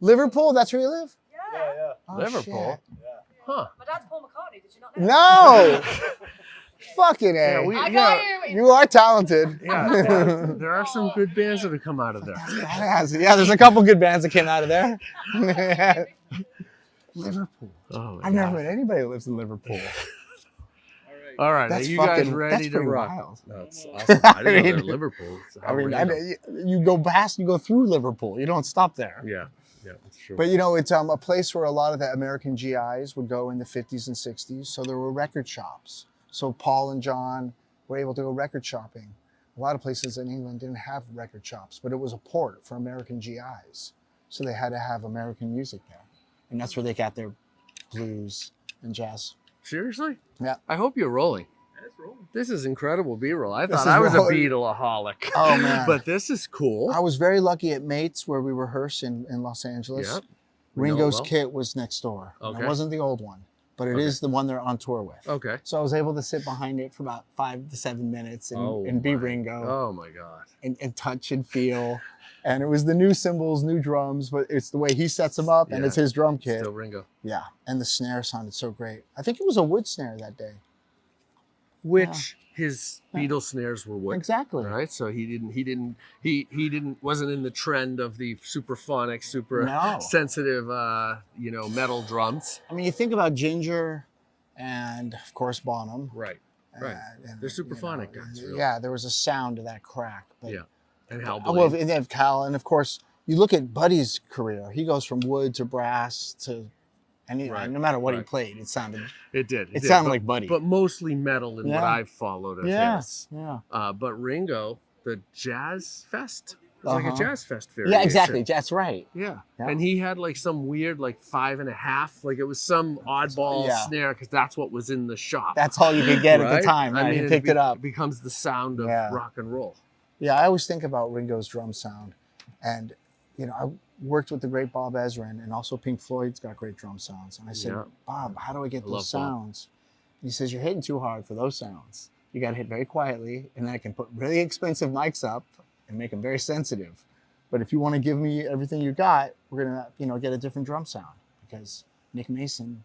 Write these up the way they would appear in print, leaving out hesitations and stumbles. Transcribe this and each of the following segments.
Liverpool? That's where you live? Yeah. Oh, Liverpool? shit. Huh. My dad's Paul McCartney. Did you not know? No! Fucking A. I got you. You are talented. Yeah, there are some good bands that have come out of there. Badass. Yeah, there's a couple good bands that came out of there. Liverpool. Oh, I've never met anybody that lives in Liverpool. All right, That's are you fucking, guys ready that's to pretty rock? wild. That's awesome. I didn't know I they're mean- Liverpool. I mean, you go past, you go through Liverpool. You don't stop there. Yeah, that's true. But you know, it's a place where a lot of the American GIs would go in the 50s and 60s. So there were record shops. So Paul and John were able to go record shopping. A lot of places in England didn't have record shops, but it was a port for American GIs. So they had to have American music there. And that's where they got their blues and jazz. Seriously? Yeah. I hope you're rolling. This is incredible B-roll. I This thought is I was a rolling. Beatle-aholic. Oh, man. But this is cool. I was very lucky at Mates where we rehearsed in Los Angeles. Yep. We know it Ringo's well. kit was next door. And Okay. It wasn't the old one, but it Okay. is the one they're on tour with. Okay. So I was able to sit behind it for about 5 to 7 minutes and, Oh and be my- Ringo Oh my God. and touch and feel. And it was the new cymbals, new drums, but it's the way he sets them up and Yeah. it's his drum kit. Still Ringo. Yeah. And the snare sounded so great. I think it was a wood snare that day. Which his Beatle snares were wood. Exactly. Right? So he wasn't in the trend of the superphonic, super No. sensitive metal drums. I mean, you think about Ginger and of course Bonham. Right. Right. And, They're superphonic guys, really. Yeah, there was a sound to that crack. But, Yeah. And Hal well, Blaine. and they have Cal, and of course, you look at Buddy's career. He goes from wood to brass to, Right, no matter what he right. played, it sounded. It did. It did. sounded But- like Buddy. But mostly metal in what Yeah. I've followed of Yeah, his. yeah. But Ringo, the Jazz Fest. It's like a Uh-huh. Jazz Fest variation. Yeah, exactly. That's right. Yeah. Yeah. And he had like some weird 5.5, like it was some oddball Yeah. snare because that's what was in the shop. That's all you could get at Right? the time. Right? He picked it up. It becomes the sound of Yeah. rock and roll. Yeah, I always think about Ringo's drum sound, and I worked with the great Bob Ezrin, and also Pink Floyd's got great drum sounds. And I said, Yeah. Bob, how do I get I love those Bob. sounds? And he says, you're hitting too hard for those sounds. You got to hit very quietly, and then I can put really expensive mics up and make them very sensitive. But if you want to give me everything you got, we're gonna, get a different drum sound, because Nick Mason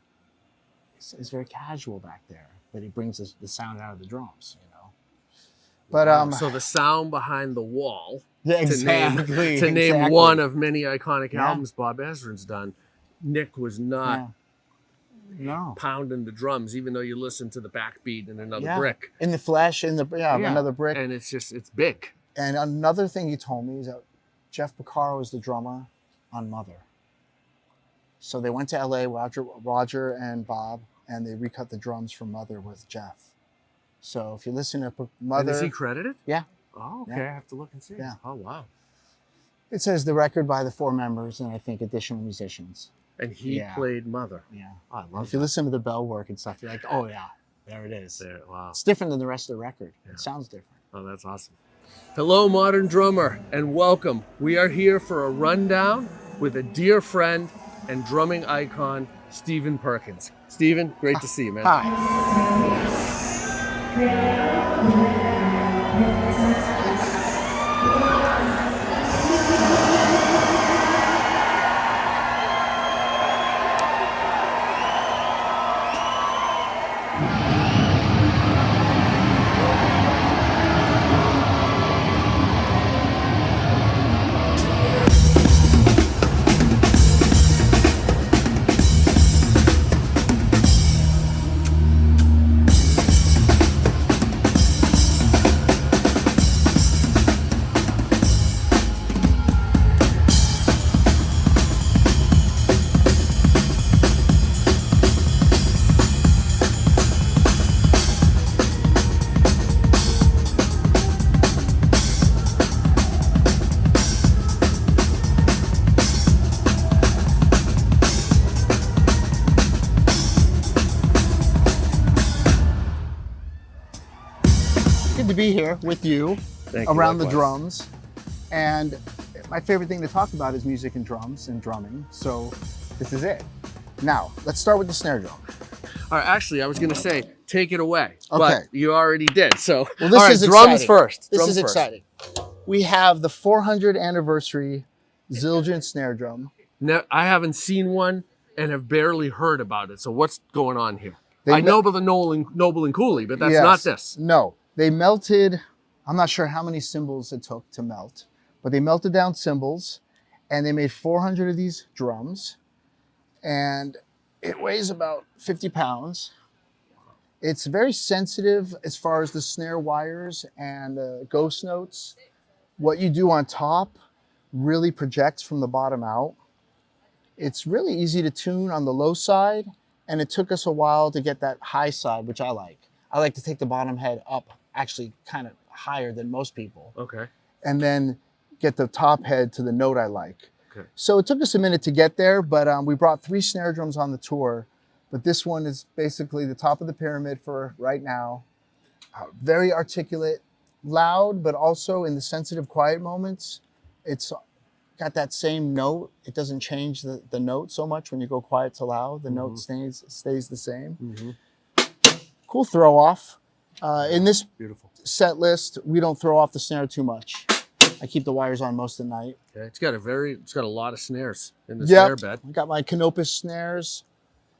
is very casual back there, but he brings the sound out of the drums, But So the sound behind the wall, yeah, to exactly. name exactly. one of many iconic Yeah. albums Bob Ezrin's done, Nick was not Yeah. No. pounding the drums, even though you listen to the backbeat and another Yeah. brick. In the flesh, Yeah. another brick. And it's big. And another thing he told me is that Jeff Porcaro is the drummer on Mother. So they went to LA, Roger and Bob, and they recut the drums for Mother with Jeff. So if you listen to Mother, And is he credited? Yeah. Oh, okay. Yeah. I have to look and see. Yeah. Oh, wow. it says the record by the 4 members and I think additional musicians. And he Yeah. played Mother. Yeah. Oh, I And love if you listen to the bell work and stuff, you're like, oh yeah, there it is. There, wow. It's different than the rest of the record. Yeah. It sounds different. Oh, that's awesome. Hello, modern drummer, and welcome. We are here for a rundown with a dear friend and drumming icon, Stephen Perkins. Stephen, great to see you, man. Hi. Good to be here with you Thank you, around the likewise. drums. And my favorite thing to talk about is music and drums and drumming. So this is it. Now, let's start with the snare drum. All right, actually, I was going to say, take it away. Okay. But you already did. So, Well, this all right, is drums exciting. first. This Drums is first. exciting. We have the 400th anniversary Zildjian snare drum I haven't seen one and have barely heard about it. So what's going on here? They I know about the Noble and Cooley, but that's not this. No, they melted. I'm not sure how many cymbals it took to melt, but they melted down cymbals, and they made 400 of these drums, and it weighs about 50 pounds. It's very sensitive as far as the snare wires and ghost notes. What you do on top really projects from the bottom out. It's really easy to tune on the low side, and it took us a while to get that high side, which I like. I like to take the bottom head up, actually kind of higher than most people. Okay. And then get the top head to the note I like. Okay. So it took us a minute to get there, but we brought 3 snare drums on the tour. But this one is basically the top of the pyramid for right now. Very articulate, loud, but also in the sensitive, quiet moments, it's got that same note. It doesn't change the note so much when you go quiet to loud. The note stays the same. Cool throw off. In this Beautiful set list, we don't throw off the snare too much. I keep the wires on most of the night. Okay. It's got a lot of snares in the snare bed. I got my Canopus snares.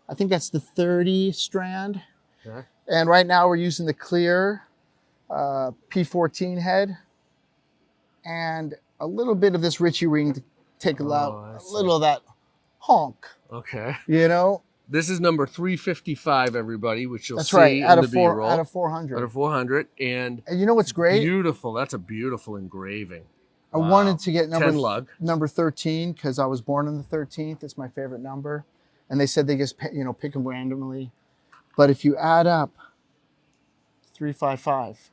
I think that's the 30 strand. Okay. And right now we're using the clear P14 head and a little bit of this Ritchie ring to take a little of that honk. Okay. You know? This is number 355, everybody, which you'll That's see right, out in of the B-roll. out of 400. Out of 400. And you know what's great? Beautiful. That's a beautiful engraving. I wanted to get 10 lug. number 13 because I was born on the 13th. It's my favorite number. And they said they just pick them randomly. But if you add up 355.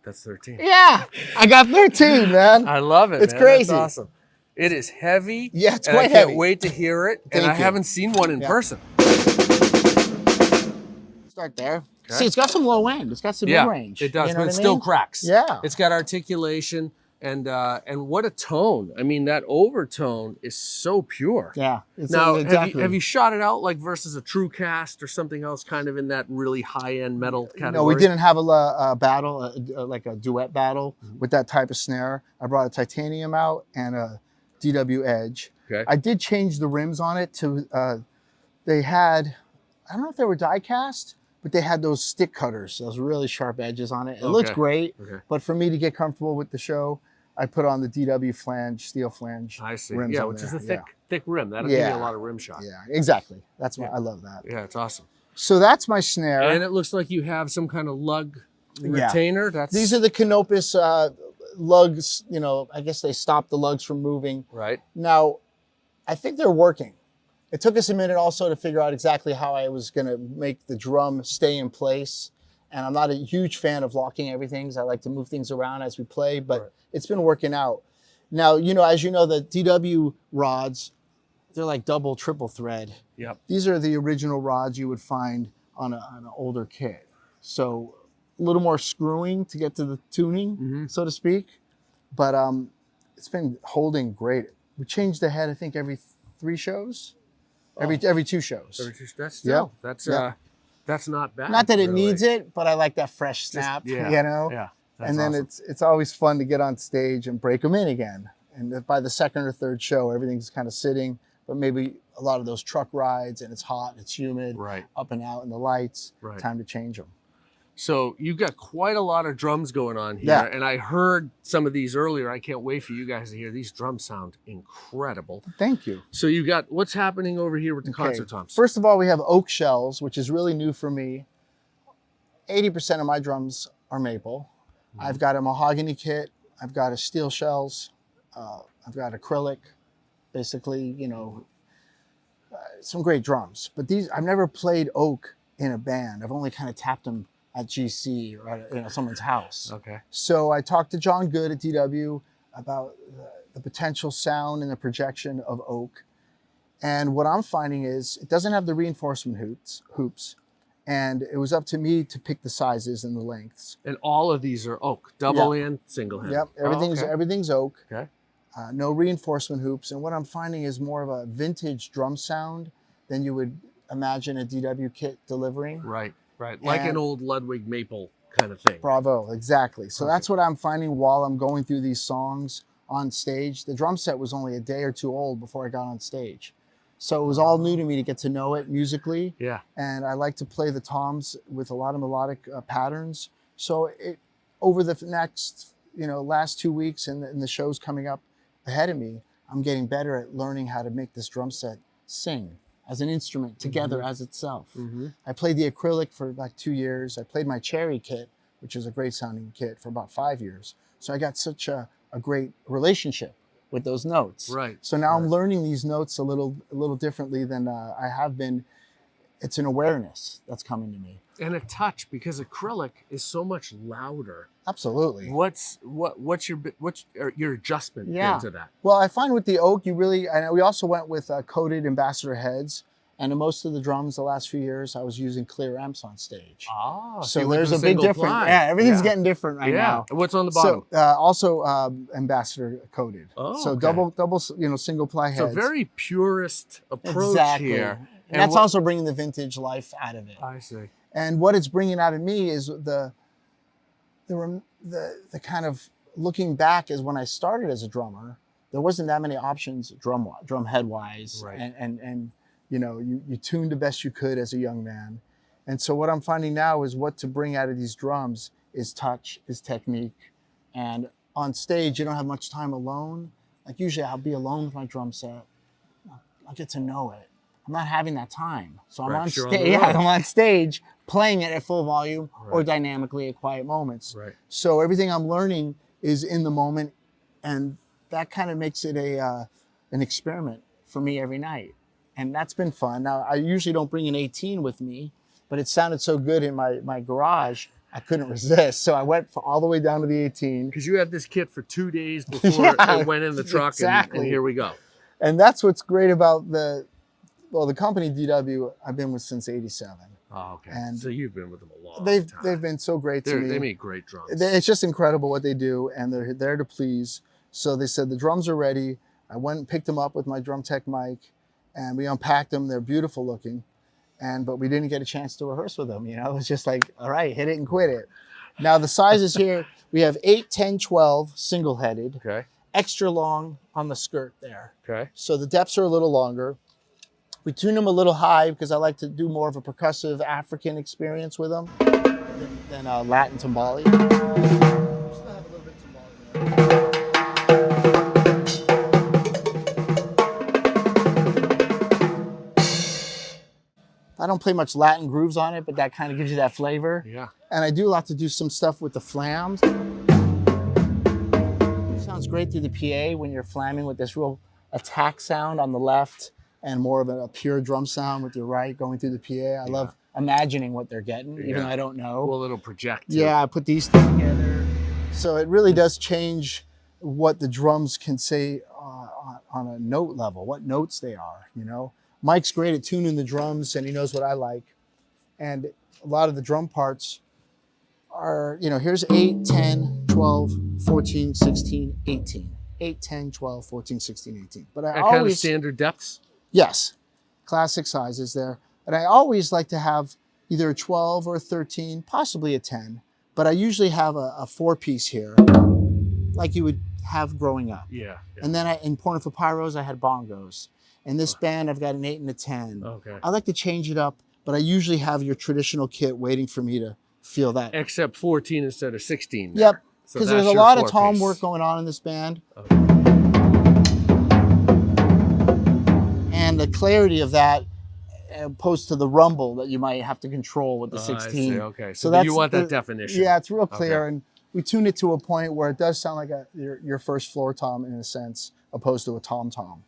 That's 13. Yeah, I got 13, man. I love it. It's man. crazy. That's awesome. It is heavy. Yeah, it's and quite I can't heavy. wait to hear it. Thank and I you. haven't seen one in person. Start there. Okay. See, it's got some low end. It's got some mid-range. It does, You know but what it I still mean? cracks. Yeah. It's got articulation and what a tone. I mean, that overtone is so pure. Yeah. It's Now, exactly. have you shot it out like versus a true cast or something else kind of in that really high-end metal category? No, we didn't have a battle, like a duet battle with that type of snare. I brought a titanium out and a DW Edge. Okay. I did change the rims on it to, they had, I don't know if they were die cast, but they had those stick cutters, those really sharp edges on it. It looks great, but for me to get comfortable with the show, I put on the DW flange, steel flange. I see. Rims Yeah, on which there. is a thick rim. That'll give you a lot of rim shot. Yeah, exactly. That's why I love that. Yeah, it's awesome. So that's my snare. And it looks like you have some kind of lug retainer. These are the Canopus lugs. I guess they stop the lugs from moving. Right. Now, I think they're working. It took us a minute also to figure out exactly how I was going to make the drum stay in place. And I'm not a huge fan of locking everything because I like to move things around as we play, but it's been working out. Now, as you know, the DW rods, they're like double, triple thread. Yep. These are the original rods you would find on an older kit. So a little more screwing to get to the tuning, so to speak. But it's been holding great. We changed the head, I think, every 3 shows. Every 2 shows. That's still, that's not bad. Not that it needs it, but I like that fresh snap, Yeah. And then it's always fun to get on stage and break them in again. And by the 2nd or 3rd show, everything's kind of sitting, but maybe a lot of those truck rides and it's hot, it's humid, up and out in the lights, time to change them. So you've got quite a lot of drums going on here. And I heard some of these earlier. I can't wait for you guys to hear. These drums sound incredible. Thank you. So you got, what's happening over here with the concert toms? First of all, we have oak shells, which is really new for me. 80% of my drums are maple. I've got a mahogany kit. I've got a steel shells. I've got acrylic, basically, some great drums. But these, I've never played oak in a band. I've only kind of tapped them at GC or at someone's house. Okay. So I talked to John Good at DW about the potential sound and the projection of oak. And what I'm finding is it doesn't have the reinforcement hoops. And it was up to me to pick the sizes and the lengths. And all of these are oak, double and single head. Yep, everything's oak. Okay. No reinforcement hoops. And what I'm finding is more of a vintage drum sound than you would imagine a DW kit delivering. Right. Like an old Ludwig maple kind of thing. Bravo, exactly. So that's what I'm finding while I'm going through these songs. on stage. The drum set was only a day or two old before I got on stage. So it was all new to me to get to know it musically. Yeah. And I like to play the toms with a lot of melodic patterns. So over the next, last 2 weeks and the shows coming up ahead of me, I'm getting better at learning how to make this drum set sing as an instrument together as itself. I played the acrylic for like 2 years. I played my cherry kit, which is a great sounding kit, for about 5 years. So I got such a great relationship with those notes. Right. So now I'm learning these notes a little differently than I have been. It's an awareness that's coming to me. And a touch, because acrylic is so much louder. Absolutely. What's your adjustment into that? Well, I find with the oak, we also went with coated ambassador heads. And in most of the drums the last few years, I was using clear amps on stage. Ah, so there's a big difference. Yeah, everything's getting different right now. And what's on the bottom? So also ambassador coated. Oh, so okay. double, single ply heads. So very purist approach here. And that's also bringing the vintage life out of it. I see. And what it's bringing out of me is the kind of looking back as when I started as a drummer, there wasn't that many options drum head wise, right. and you tuned the best you could as a young man. And so what I'm finding now is what to bring out of these drums is touch, is technique. And on stage, you don't have much time alone. Like usually I'll be alone with my drum set. I'll get to know it. I'm not having that time. So I'm on stage. Yeah, I'm on stage playing it at full volume or dynamically at quiet moments. Right. So everything I'm learning is in the moment, and that kind of makes it an experiment for me every night. And that's been fun. Now, I usually don't bring an 18 with me, but it sounded so good in my garage, I couldn't resist. So I went all the way down to the 18. Because you had this kit for 2 days before it went in the truck, and here we go. And that's what's great about the company DW I've been with since '87. Oh, okay. And so you've been with them a long time. They've been so great to me. They make great drums. It's just incredible what they do, and they're there to please. So they said the drums are ready. I went and picked them up with my drum tech mic, and we unpacked them. They're beautiful looking, but we didn't get a chance to rehearse with them. It was just like, all right, hit it and quit it. Now the sizes here, we have 8, 10, 12 single-headed. Okay. Extra long on the skirt there. Okay. So the depths are a little longer. We tune them a little high because I like to do more of a percussive African experience with them than Latin timbali. Still have a little bit timbali. I don't play much Latin grooves on it, but that kind of gives you that flavor. Yeah. And I do do some stuff with the flams. It sounds great through the PA when you're flamming with this real attack sound on the left, and more of a pure drum sound with your right going through the PA. I love imagining what they're getting, even though I don't know. Well, it'll project too. Yeah, I put these two together. So it really does change what the drums can say on a note level, what notes they are, Mike's great at tuning the drums, and he knows what I like. And a lot of the drum parts are, here's 8, 10, 12, 14, 16, 18. 8, 10, 12, 14, 16, 18. But I always... kind of standard depths? Yes, classic sizes there. But I always like to have either a 12 or a 13, possibly a 10. But I usually have a 4-piece here, like you would have growing up. Yeah. And then in Porno for Pyros, I had bongos. In this band, I've got an 8 and a 10. Okay. I like to change it up, but I usually have your traditional kit waiting for me to feel that. Except 14 instead of 16. Yep, So because there's a lot of tom work going on in this band. Okay. And the clarity of that opposed to the rumble that you might have to control with the 16. I see. Okay, so that's you want that definition. Yeah, it's real clear. Okay. And we tune it to a point where it does sound like your first floor tom in a sense, opposed to a tom-tom.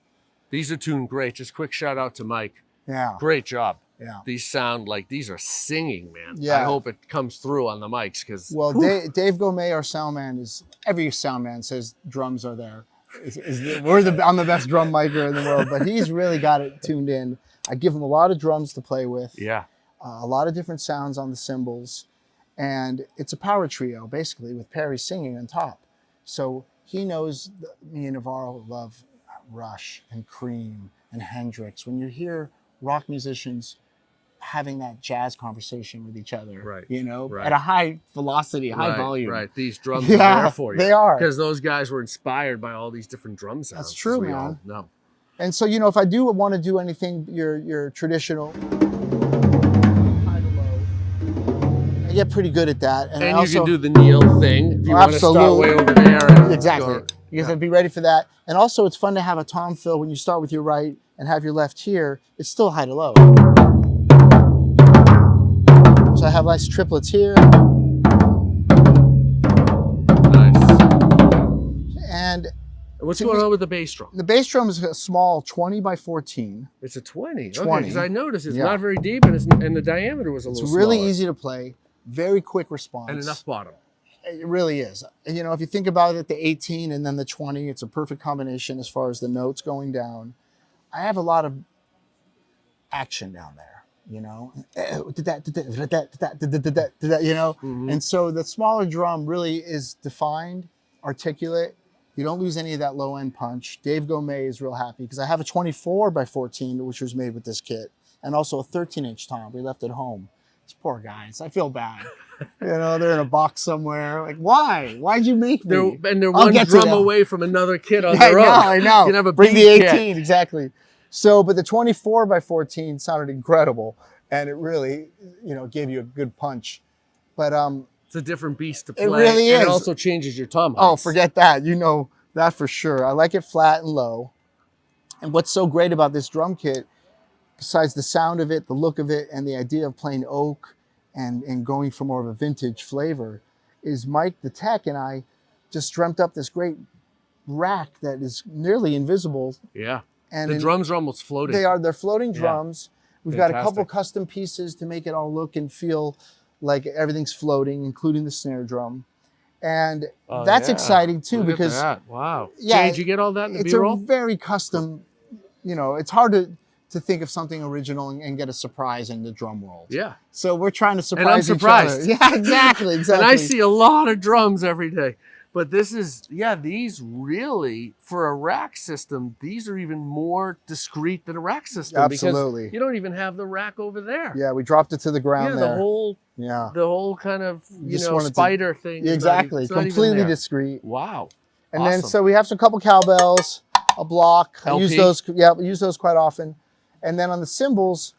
These are tuned great. Just quick shout out to Mike. Yeah. Great job. Yeah. These sound like these are singing, man. Yeah. I hope it comes through on the mics because. Well, Dave Gomez, our sound man, every sound man says drums are there. I'm the best drum maker in the world, but he's really got it tuned in. I give him a lot of drums to play with. Yeah. A lot of different sounds on the cymbals. And it's a power trio, basically, with Perry singing on top. So he knows me and Navarro love Rush and Cream and Hendrix. When you hear rock musicians having that jazz conversation with each other, Right, you know, right. at a high velocity, high volume. Right. These drums Yeah, are there for you. they are. Because those guys were inspired by all these different drum sounds. That's true, as we man. all know. And so, you know, if I do want to do anything, your traditional, high to low, I get pretty good at that. And I you also, can do the kneel thing if you want to start absolutely. way over there. And exactly. go- You guys have to be ready for that. And also, it's fun to have a tom fill when you start with your right and have your left here. It's still high to low. So I have nice triplets here. Nice. And What's going on with the bass drum? the bass drum is a small 20 by 14. It's a 20. 20. Okay, because I noticed it's Yeah. not very deep and the diameter was a It's little really smaller. easy to play, very quick response. And enough bottom. It really is. And, you know, if you think about it, the 18 and then the 20, it's a perfect combination as far as the notes going down. I have a lot of action down there, you know, you know, and so the smaller drum really is defined, articulate. You don't lose any of that low end punch. Dave Gomez is real happy because I have a 24 by 14, which was made with this kit, and also a 13-inch tom. We left at home. These poor guys. I feel bad. You know, they're in a box somewhere. Like, why? Why'd you make me? They're I'll one get to drum them. away from another kid on Yeah, their own. I know. You can have a Bring the beat 18, kit. exactly. So, but the 24 by 14 sounded incredible, and it really, you know, gave you a good punch. But It's a different beast to play. It really And is. it also changes your tom oh, heights. forget that. You know that for sure. I like it flat and low. And what's so great about this drum kit, besides the sound of it, the look of it, and the idea of playing oak and going for more of a vintage flavor, is Mike the tech and I just dreamt up this great rack that is nearly invisible. Yeah. And The drums are almost floating. they're floating drums. We've got a couple Fantastic. custom pieces to make it all look and feel like everything's floating, including the snare drum. And Oh, that's yeah. exciting too, Look at because that. Wow. Yeah, Did you get all that in the it's a B-roll? very custom, you know, it's hard to think of something original and get a surprise in the drum world. Yeah. So we're trying to surprise I'm each surprised. other. Yeah, exactly, exactly. And I see a lot of drums every day. But this is, yeah, these really, for a rack system, these are even more discreet than a rack system. Absolutely. Because you don't even have the rack over there. Yeah, we dropped it to the ground Yeah, there. the whole kind of, Just wanted to- spider thing. is not Exactly, it's not even completely there. discreet. Wow. And then, Awesome. so we have some couple cowbells, a block. I use LP? those. Yeah, we use those quite often. And then on the cymbals,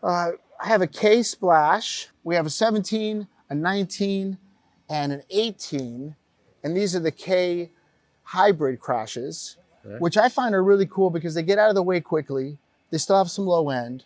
I have a K splash. We have a 17, a 19, and an 18. And these are the K hybrid crashes, Okay. which I find are really cool because they get out of the way quickly. They still have some low end.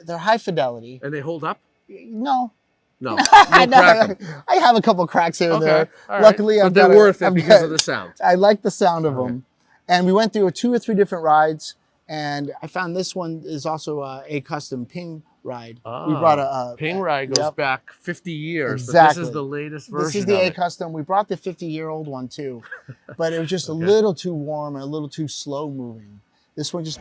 They're high fidelity. And they hold up? No. No. I No cracking. I have a couple cracks here and Okay. there. All right. Luckily, but I've they're got worth it I've because got- of the sound. I like the sound of Okay. them. And we went through 2 or 3 different rides, and I found this one is also a custom ping ride. We brought a Ping ride goes yep. back 50 years. But Exactly. this is the latest version. This is the of A it. custom. We brought the 50-year-old one too, but it was just Okay. a little too warm and a little too slow moving. This one just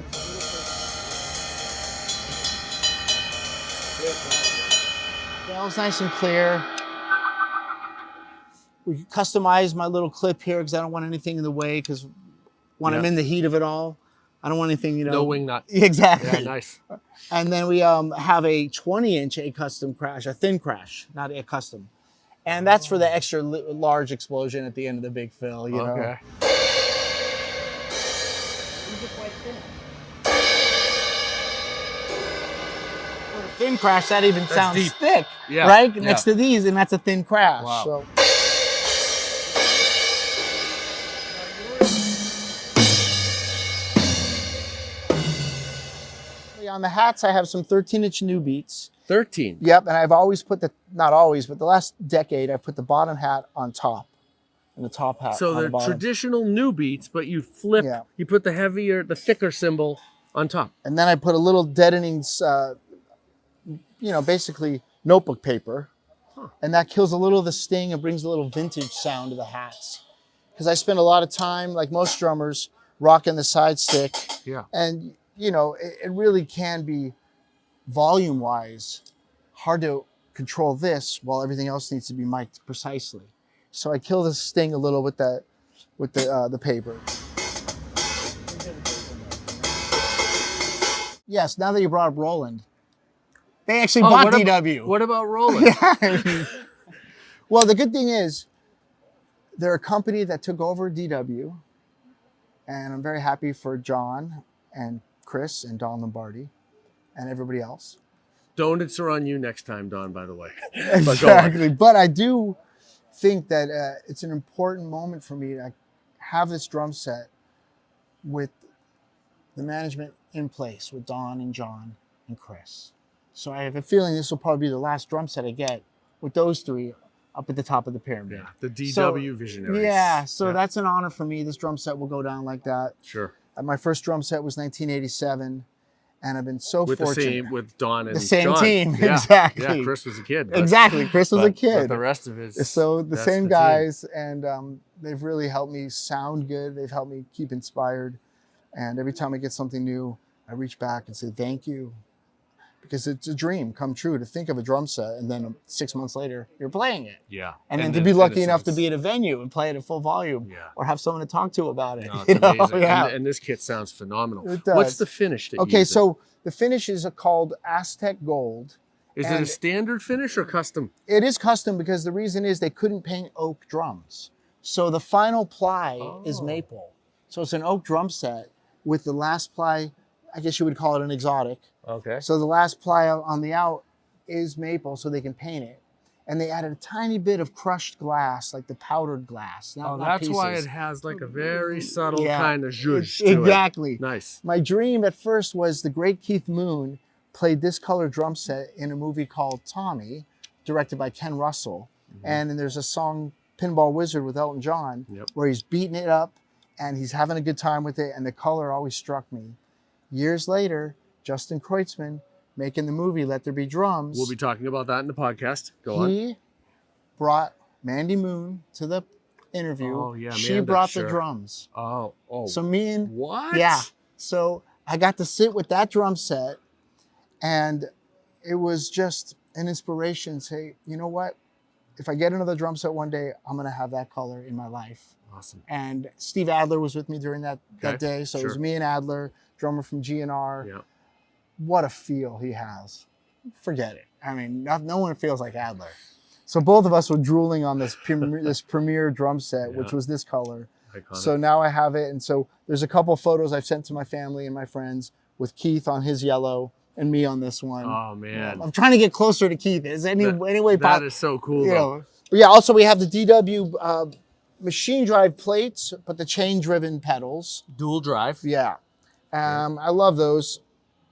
smells nice and clear. We customized my little clip here because I don't want anything in the way, because when I'm Yeah. in the heat of it all, I don't want anything, you know. No wing nut. Exactly. Yeah, nice. And then we have a 20-inch A custom crash, a thin crash, not a custom. And that's for the extra large explosion at the end of the big fill, you know. Okay. These are quite thin. For a thin crash, that even sounds deep. thick, Yeah, right? yeah. Next to these, and that's a thin crash. Wow. So. On the hats, I have some 13-inch new beats. 13. Yep, and I've always put not always, but the last decade, I've put the bottom hat on top, and the top hat So on the they're bottom. traditional new beats, but you flip, Yeah. you put the thicker cymbal on top. And then I put a little deadening, basically notebook paper. And that kills a little of the sting and brings a little vintage sound to the hats. Because I spend a lot of time, like most drummers, rocking the side stick. Yeah. And, it really can be, volume-wise, hard to control this while everything else needs to be mic'd precisely. So I kill the sting a little with the paper. Yes, now that you brought up Roland, They actually bought DW. What about Roland? Well, the good thing is they're a company that took over DW, and I'm very happy for John and Chris and Don Lombardi and everybody else. Donuts are on you next time, Don, by the way. Exactly. But I do think that it's an important moment for me to have this drum set with the management in place with Don and John and Chris. So I have a feeling this will probably be the last drum set I get with those three up at the top of the pyramid. Yeah, the DW visionaries. Yeah, so that's an honor for me. This drum set will go down like that. Sure. My first drum set was 1987, and I've been so fortunate. With Don and the same John. team, Yeah. exactly. Yeah, Chris was a kid. Exactly, Chris was a But kid. the rest of his. So the that's same the guys, and they've really helped me sound good. They've helped me keep inspired. And every time I get something new, I reach back and say thank you. Because it's a dream come true to think of a drum set, and then 6 months later, you're playing it. Yeah. And then to be lucky enough to be at a venue and play it at full volume, or have someone to talk to about it. No, it's amazing. Yeah. And this kit sounds phenomenal. It does. What's the finish that you Okay, use so the finish is called Aztec Gold. Is it a standard finish or custom? It is custom because the reason is they couldn't paint oak drums. So the final ply is maple. So it's an oak drum set with the last ply, I guess you would call it an exotic. Okay. So the last ply on the out is maple so they can paint it. And they added a tiny bit of crushed glass, like the powdered glass. Not that's pieces. why it has like a very subtle kind of zhuzh to exactly. it. Nice. My dream at first was the great Keith Moon played this color drum set in a movie called Tommy, directed by Ken Russell. And then there's a song, Pinball Wizard with Elton John, where he's beating it up and he's having a good time with it. And the color always struck me. Years later, Justin Kreutzmann making the movie Let There Be Drums. We'll be talking about that in the podcast. Go on. He brought Mandy Moon to the interview. Oh, yeah, she Amanda, brought sure. the drums. Oh. So me and What? Yeah. So I got to sit with that drum set, and it was just an inspiration. Say, you know what? If I get another drum set one day, I'm gonna have that color in my life. Awesome. And Steve Adler was with me during that day. So it was me and Adler, drummer from GNR. Yeah. What a feel he has. Forget it. I mean, no one feels like Adler. So both of us were drooling on this premier drum set, which was this color. Iconic. So now I have it. And so there's a couple photos I've sent to my family and my friends with Keith on his yellow and me on this one. Oh, man. I'm trying to get closer to Keith. Is any way possible? That is so cool, though. But yeah, also we have the DW machine drive plates, but the chain driven pedals. Dual drive. Yeah. I love those.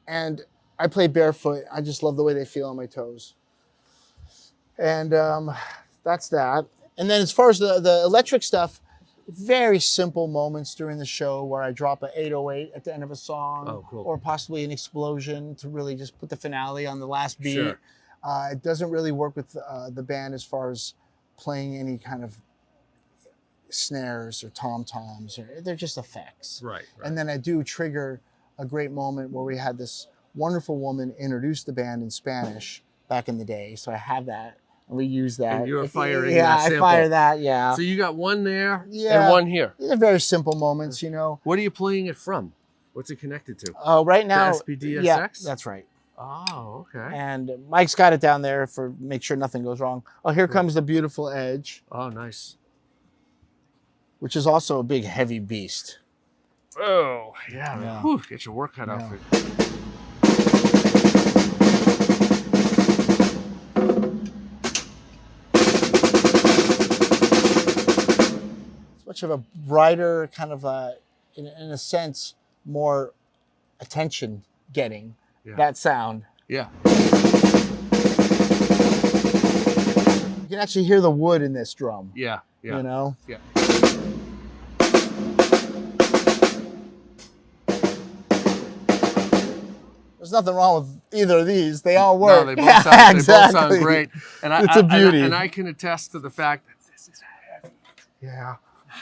And I play barefoot. I just love the way they feel on my toes. And that's that. And then as far as the electric stuff, very simple moments during the show where I drop an 808 at the end of a song, or possibly an explosion to really just put the finale on the last beat. Sure. It doesn't really work with the band as far as playing any kind of snares or tom-toms. They're just effects. Right. And then I do trigger a great moment where we had this wonderful woman introduce the band in Spanish back in the day. So I have that. And we use that. And you're firing that that sample. I fire that, yeah. So you got one there and one here. These are very simple moments, you know. What are you playing it from? What's it connected to? Oh, right now. The SPDSX? Yeah, that's right. Oh, okay. And Mike's got it down there for make sure nothing goes wrong. Oh, here comes the beautiful Edge. Oh, nice. Which is also a big, heavy beast. Oh, yeah. Whew, get your work cut out for you. It's much of a brighter, kind of in a sense, more attention getting that sound. Yeah. You can actually hear the wood in this drum. Yeah. You know? Yeah. There's nothing wrong with either of these. They all work. No, they both sound, they both sound great. And it's a beauty. And I can attest to the fact that this is heavy. Yeah.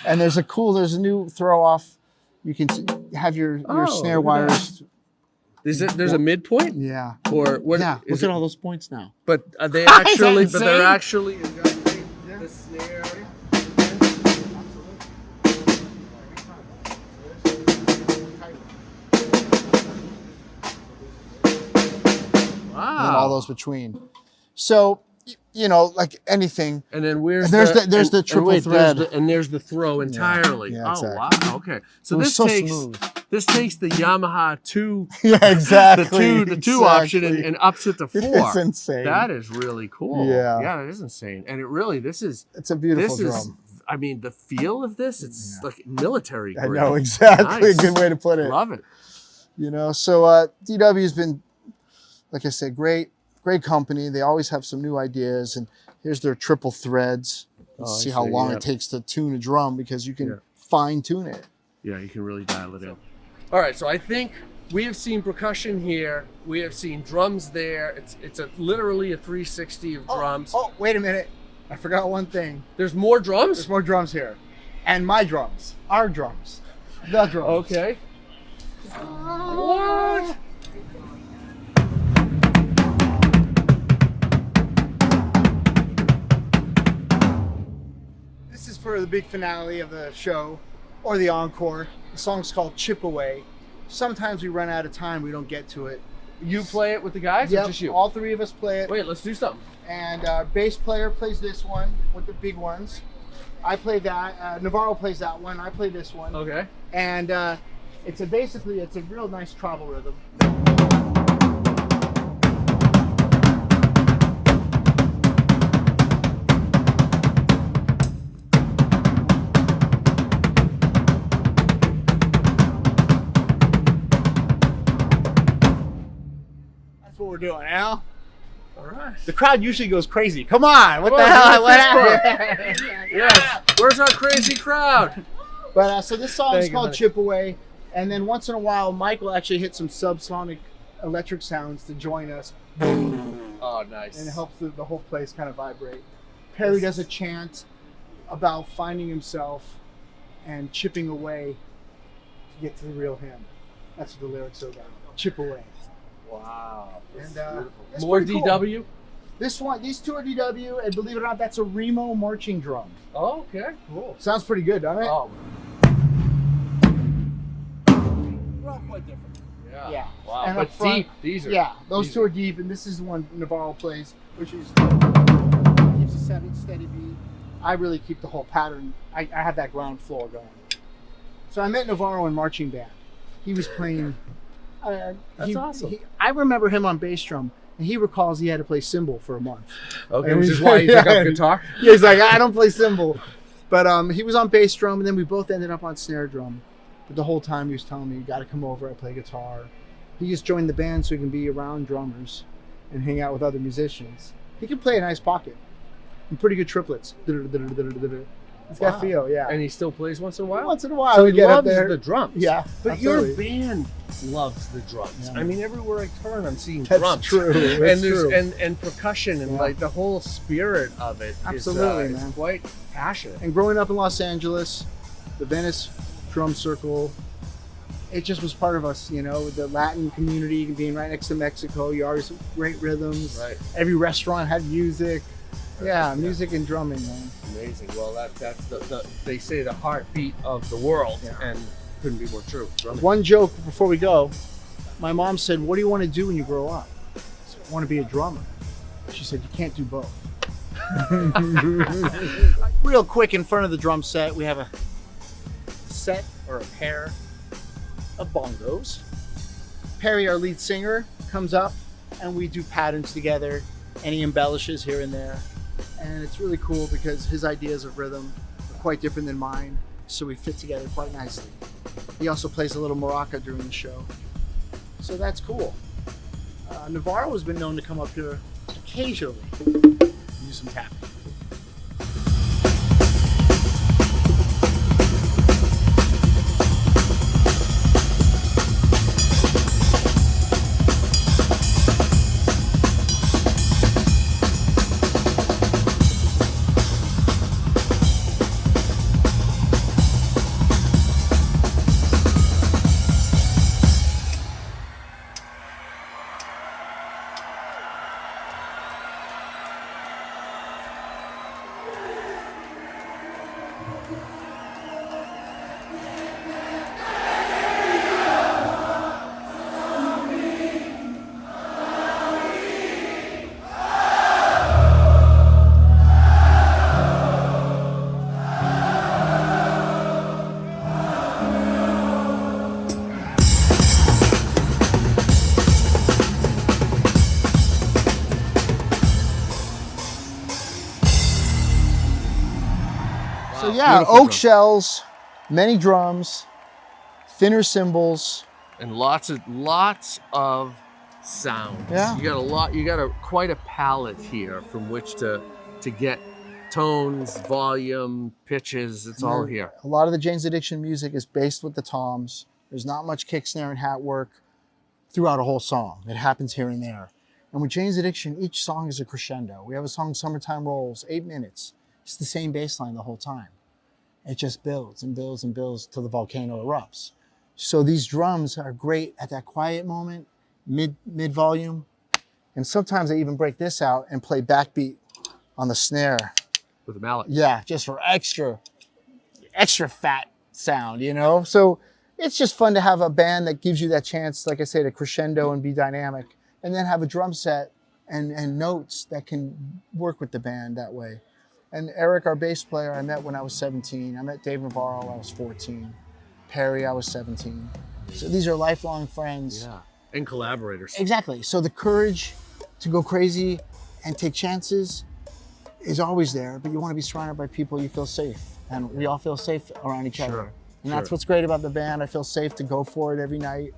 And there's a new throw off. You can have your snare wires. There's a midpoint? Yeah. Or what? Yeah. Look at all those points now. But are they actually? But they're actually the snare. Wow. and then all those between. So, you know, like anything. And then where's There's the, the triple wait, thread. there's the throw entirely. Yeah, Oh exactly. wow. Okay. So It was this so takes smooth. the Yamaha 2 Yeah, exactly. the two option and ups it to 4. It's insane. That is really cool. Yeah. Yeah, that is insane. And it really It's a beautiful drum. I mean, the feel of this, it's like military I grade. know, exactly. Nice. Good way to put it. Love it. You know, so DW has been, like I said, great company. They always have some new ideas, and here's their triple threads. Let's Oh, I see how see, long yeah. it takes to tune a drum, because you can Yeah. fine tune it. Yeah, you can really dial it in. All right, so I think we have seen percussion here. We have seen drums there. It's literally a 360 of drums. Oh, wait a minute. I forgot one thing. There's more drums? There's more drums here. And my drums. Our drums. The drums. Okay. What? This is for the big finale of the show, or the encore. The song's called Chip Away. Sometimes we run out of time, we don't get to it. You play it with the guys or Yep, just you? all three of us play it. Wait, let's do something. And our bass player plays this one with the big ones. I play that. Navarro plays that one. I play this one. Okay. And it's a real nice tribal rhythm. That's what we're doing, Al. All right. The crowd usually goes crazy. Come on, what Come the on, hell? give What me a fist happened? Yes. Where's our crazy crowd? But so this song is Thank you, called honey. Chip Away, and then once in a while, Michael actually hits some subsonic electric sounds to join us, Oh, nice. and it helps the whole place kind of vibrate. Perry does a chant about finding himself and chipping away to get to the real him. That's what the lyrics are about. Chip away. Wow. And it's More pretty cool. DW? These two are DW, and believe it or not, that's a Remo marching drum. Oh, okay. Cool. Sounds pretty good, doesn't it? Oh. We're all quite different. Yeah. Yeah. Wow. And But up front- deep. These are. Yeah, those these two are- are deep, and this is the one Navarro plays, which is keeps a steady beat. I really keep the whole pattern. I have that ground floor going. So I met Navarro in marching band. He was playing. That's awesome. I remember him on bass drum, and he recalls he had to play cymbal for a month. Okay, And which he's- is why you took yeah. up guitar? Yeah, he's like, I don't play cymbal. But he was on bass drum, and then we both ended up on snare drum. But the whole time he was telling me, you got to come over, I play guitar. He just joined the band so he can be around drummers and hang out with other musicians. He can play a nice pocket and pretty good triplets. He's got Wow. feel, yeah. And he still plays once in a while? Once in a while, So we he get up loves there. the drums. Yeah, But your absolutely. band loves the drums. Yeah. I mean, everywhere I turn, I'm seeing That's drums. true. And That's there's true. and percussion and Yeah. like the whole spirit of it Absolutely, is man. quite passionate. And growing up in Los Angeles, the Venice drum circle, it just was part of us, you know, the Latin community, being right next to Mexico, you always great rhythms. Right. Every restaurant had music. Yeah, music and drumming, man. Amazing. Well, that's the they say the heartbeat of the world, Yeah. and couldn't be more true. Drumming. One joke before we go, my mom said, what do you want to do when you grow up? I said, I want to be a drummer. She said, you can't do both. Real quick, in front of the drum set, we have a set or a pair of bongos. Perry, our lead singer, comes up and we do patterns together, and he embellishes here and there. And it's really cool because his ideas of rhythm are quite different than mine, so we fit together quite nicely. He also plays a little maraca during the show, so that's cool. Navarro has been known to come up here occasionally and do some tapping. yeah, Beautiful oak drum. shells, many drums, thinner cymbals. And lots of sounds. Yeah. You got quite a palette here from which to get tones, volume, pitches. It's all here. A lot of the Jane's Addiction music is based with the toms. There's not much kick, snare, and hat work throughout a whole song. It happens here and there. And with Jane's Addiction, each song is a crescendo. We have a song, Summertime Rolls, 8 minutes. It's the same bass line the whole time. It just builds and builds and builds till the volcano erupts. So these drums are great at that quiet moment, mid volume. And sometimes I even break this out and play backbeat on the snare. With the mallet. Yeah, just for extra fat sound, you know? So it's just fun to have a band that gives you that chance, like I say, to crescendo and be dynamic, and then have a drum set and notes that can work with the band that way. And Eric, our bass player, I met when I was 17. I met Dave Navarro, I was 14. Perry, I was 17. So these are lifelong friends. Yeah, and collaborators. Exactly. So the courage to go crazy and take chances is always there, but you want to be surrounded by people you feel safe. And we all feel safe around each other. And that's what's great about the band. I feel safe to go for it every night,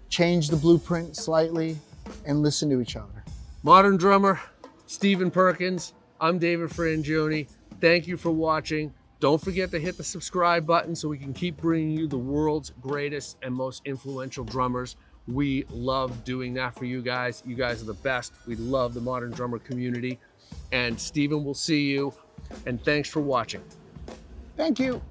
change the blueprint slightly, and listen to each other. Modern drummer, Stephen Perkins. I'm David Frangioni. Thank you for watching. Don't forget to hit the subscribe button so we can keep bringing you the world's greatest and most influential drummers. We love doing that for you guys. You guys are the best. We love the modern drummer community. And Stephen will see you. And thanks for watching. Thank you.